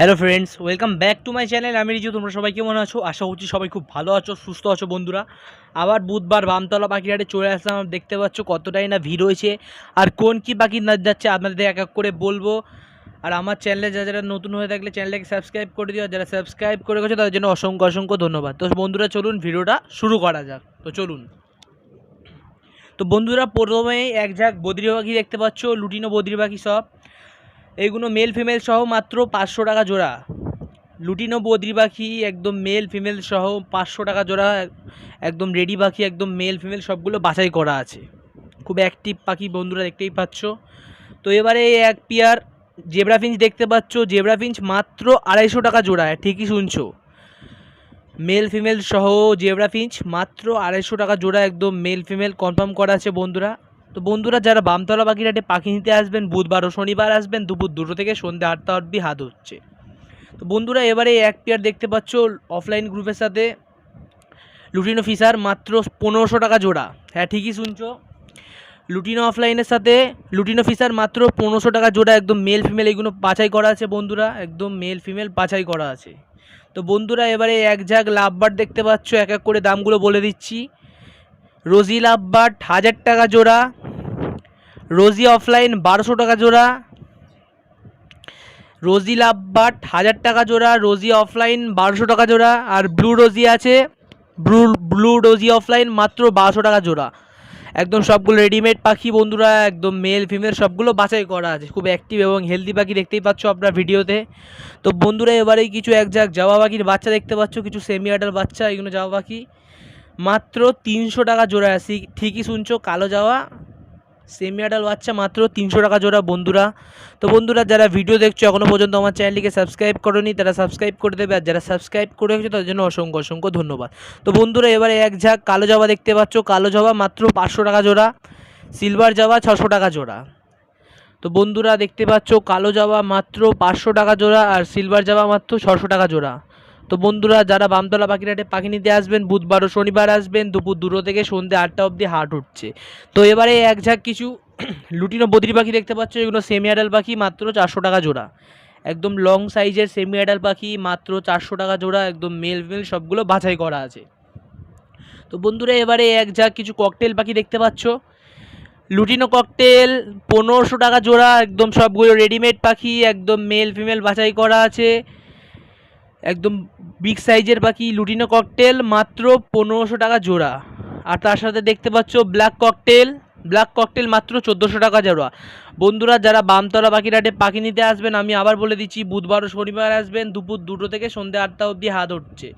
Hello friends, welcome back to my channel. আমি রিজু। তোমরা সবাই কেমন আছো? আশা করছি সবাই খুব ভালো আছো, সুস্থ আছো। বন্ধুরা, আবার বুধবার বামতলা পাখিরহাটে চলে আসলাম। দেখতে পাচ্ছ কতটাই না ভিড় হয়েছে, আর কোন কী পাখি না যাচ্ছে আপনাদের এক এক করে বলবো। আর আমার চ্যানেলে যারা নতুন হয়ে থাকলে চ্যানেলটাকে সাবস্ক্রাইব করে দিও, আর যারা সাবস্ক্রাইব করে গেছো তাদের জন্য অসংখ্য অসংখ্য ধন্যবাদ। তো বন্ধুরা চলুন ভিডিওটা শুরু করা যাক। তো চলুন। তো বন্ধুরা, প্রথমেই এক ঝাঁক বদ্রি পাখি দেখতে পাচ্ছ, লুটিনো বদ্রি পাখি সব। এইগুলো মেল ফিমেল সহ মাত্র 500 টাকা জোড়া। লুটিনো বদ্রি পাখি একদম মেল ফিমেল সহ 500 টাকা জোড়া। একদম রেডি পাখি, একদম মেল ফিমেল সবগুলো বাছাই করা আছে। খুব অ্যাক্টিভ পাখি বন্ধুরা, দেখতেই পাচ্ছ। তো এবারে এক পেয়ার জেব্রা ফিঞ্চ দেখতে পাচ্ছ। জেব্রা ফিঞ্চ মাত্র 250 টাকা জোড়া। ঠিকই শুনছো, মেল ফিমেল সহ জেব্রা ফিঞ্চ মাত্র 250 টাকা জোড়া। একদম মেল ফিমেল কনফার্ম করা আছে বন্ধুরা। তো বন্ধুরা, যারা বামতলা পাখিরহাটে পাখি নিতে আসবেন, বুধবার ও শনিবার আসবেন, দুপুর 2টো থেকে সন্ধ্যা 8টা অবধি হাত হচ্ছে। তো বন্ধুরা, এবারে এক পেয়ার দেখতে পাচ্ছ অফলাইন গ্রুপের সাথে লুটিনো ফিশার মাত্র 1500 টাকা জোড়া। হ্যাঁ, ঠিকই শুনছো, লুটিনো অফলাইনের সাথে লুটিনো ফিশার মাত্র 1500 টাকা জোড়া। একদম মেল ফিমেল এগুলো বাছাই করা আছে বন্ধুরা, একদম মেল ফিমেল বাছাই করা আছে। তো বন্ধুরা, এবারে এক ঝাঁক লাভবার্ড দেখতে পাচ্ছ, এক এক করে দামগুলো বলে দিচ্ছি। রোজি লাভবার্ড 1000 টাকা জোড়া। রোজি অফলাইন 1200 টাকা জোড়া। রোজি লাভবার্ড 1000 টাকা জোড়া। রোজি অফলাইন 1200 টাকা জোড়া। আর ব্লু রোজি আছে, ব্লু রোজি অফলাইন মাত্র 1200 টাকা জোড়া। একদম সবগুলো রেডিমেড পাখি বন্ধুরা, একদম মেল ফিমেল সবগুলো বাছাই করা আছে। খুব অ্যাক্টিভ এবং হেলদি পাখি দেখতেই পাচ্ছ আপনার ভিডিওতে। তো বন্ধুরা, এবারেই কিছু এক ঝাঁক জাওয়া পাখির বাচ্চা দেখতে পাচ্ছ, কিছু সেমি আডাল বাচ্চা। এগুলো জাওয়া পাখি মাত্র 300 টাকা জোড়া। ঠিকই শুনছো, কালো জাওয়া সেমি আডাল বাচ্চা মাত্র 300 টাকা জোড়া বন্ধুরা। তো বন্ধুরা, যারা ভিডিও দেখছো এখনও পর্যন্ত আমার চ্যানেলটিকে সাবস্ক্রাইব করোনি, তারা সাবস্ক্রাইব করে দেবে। আর যারা সাবস্ক্রাইব করে রেখেছো তাদের জন্য অসংখ্য অসংখ্য ধন্যবাদ। তো বন্ধুরা, এবারে এক ঝাঁক কালো জবা দেখতে পাচ্ছ। কালো জবা মাত্র 500 টাকা জোড়া। সিলভার জবা 600 টাকা জোড়া। তো বন্ধুরা, দেখতে পাচ্ছ কালো জবা মাত্র 500 টাকা জোড়া, আর সিলভার জবা মাত্র 600 টাকা জোড়া। তো বন্ধুরা, যারা বামতলা পাখিরহাটে পাখি নিতে আসবেন, বুধবার ও শনিবার আসবেন, দুপুর 2টো থেকে সন্ধ্যে 8টা অবধি হাট উঠছে। তো এবারে এক ঝাঁক কিছু লুটিনো বদ্রি পাখি দেখতে পাচ্ছ। এগুলো সেমি অ্যাডাল পাখি, মাত্র 400 টাকা জোড়া। একদম লং সাইজের সেমি অ্যাডাল পাখি, মাত্র 400 টাকা জোড়া। একদম মেল ফিমেল সবগুলো বাছাই করা আছে। তো বন্ধুরা, এবারে এক ঝাঁক কিছু ককটেল পাখি দেখতে পাচ্ছ। লুটিনো ককটেল 1500 টাকা জোড়া। একদম সবগুলো রেডিমেড পাখি, একদম মেল ফিমেল বাছাই করা আছে। একদম বিগ সাইজের পাখি লুটিনো ককটেল মাত্র 1500 টাকা জোড়া। আর তার সাথে দেখতে পাচ্ছ ব্ল্যাক ককটেল মাত্র 1400 টাকা জোড়া। বন্ধুরা, যারা বামতলা পাখিরহাটে পাখি নিতে আসবেন, আমি আবার বলে দিচ্ছি, বুধবার ও শনিবার আসবেন, দুপুর 2টো থেকে সন্ধ্যে 8টা অবধি হাত উঠছে।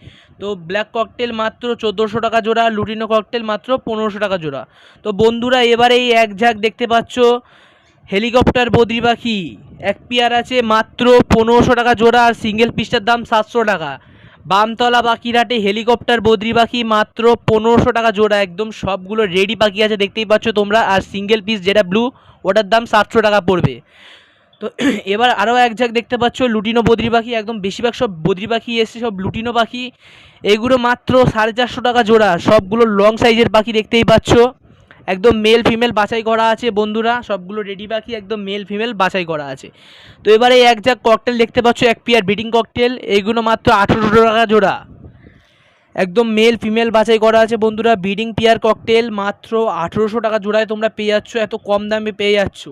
তো ব্ল্যাক ককটেল মাত্র 1400 টাকা জোড়া। লুটিনো ককটেল মাত্র 1500 টাকা জোড়া। তো বন্ধুরা, এবারে এই এক ঝাঁক দেখতে পাচ্ছ হেলিকপ্টার বদ্রি পাখি এক পেয়ার আছে, মাত্র 1500 টাকা জোড়া। আর সিঙ্গেল পিসটার দাম 700 টাকা। বামতলা পাখিরহাটে হেলিকপ্টার বদ্রি পাখি মাত্র 1500 টাকা জোড়া। একদম সবগুলো রেডি পাখি আছে, দেখতেই পাচ্ছ তোমরা। আর সিঙ্গেল পিস যেটা ব্লু, ওটার দাম 700 টাকা পড়বে। তো এবার আরও এক ঝাঁক দেখতে পাচ্ছ লুটিনো বদ্রি পাখি। একদম বেশিরভাগ সব বদ্রি পাখি এসছে, সব লুটিনো পাখি। এগুলো মাত্র 450 টাকা জোড়া। সবগুলো লং সাইজের পাখি দেখতেই পাচ্ছ। একদম মেল ফিমেল বাছাই করা আছে বন্ধুরা, সবগুলো রেডি পাখি, একদম মেল ফিমেল বাছাই করা আছে। তো এবারে এক ঝাঁক ককটেল দেখতে পাচ্ছ, এক পেয়ার ব্রিডিং ককটেল। এইগুলো মাত্র 1800 টাকা জোড়া। একদম মেল ফিমেল বাছাই করা আছে বন্ধুরা। ব্রিডিং পেয়ার ককটেল মাত্র 1800 টাকা জোড়ায় তোমরা পেয়ে যাচ্ছ, এত কম দামে পেয়ে যাচ্ছ।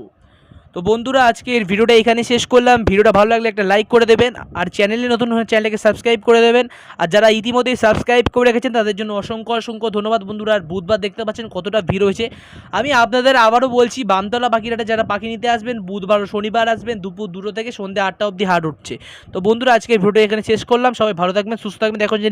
তো বন্ধুরা, আজকের ভিডিওটা এখানে শেষ করলাম। ভিডিওটা ভালো লাগলে একটা লাইক করে দেবেন, আর চ্যানেলে নতুন হয়ে চ্যানেলকে সাবস্ক্রাইব করে দেবেন। আর যারা ইতিমধ্যেই সাবস্ক্রাইব করে রেখেছেন তাদের জন্য অসংখ্য অসংখ্য ধন্যবাদ বন্ধুরা। আর বুধবার দেখতে পাচ্ছেন কতটা ভিড় হয়েছে। আমি আপনাদের আবারও বলছি, বামতলা পাখিরহাটে যারা পাখি নিতে আসবেন, বুধবার ও শনিবার আসবেন, দুপুর 2টো থেকে সন্ধ্যে 8টা অবধি হাট উঠছে। তো বন্ধুরা, আজকের ভিডিওটা এখানে শেষ করলাম। সবাই ভালো থাকবেন, সুস্থ থাকবেন। দেখুন যে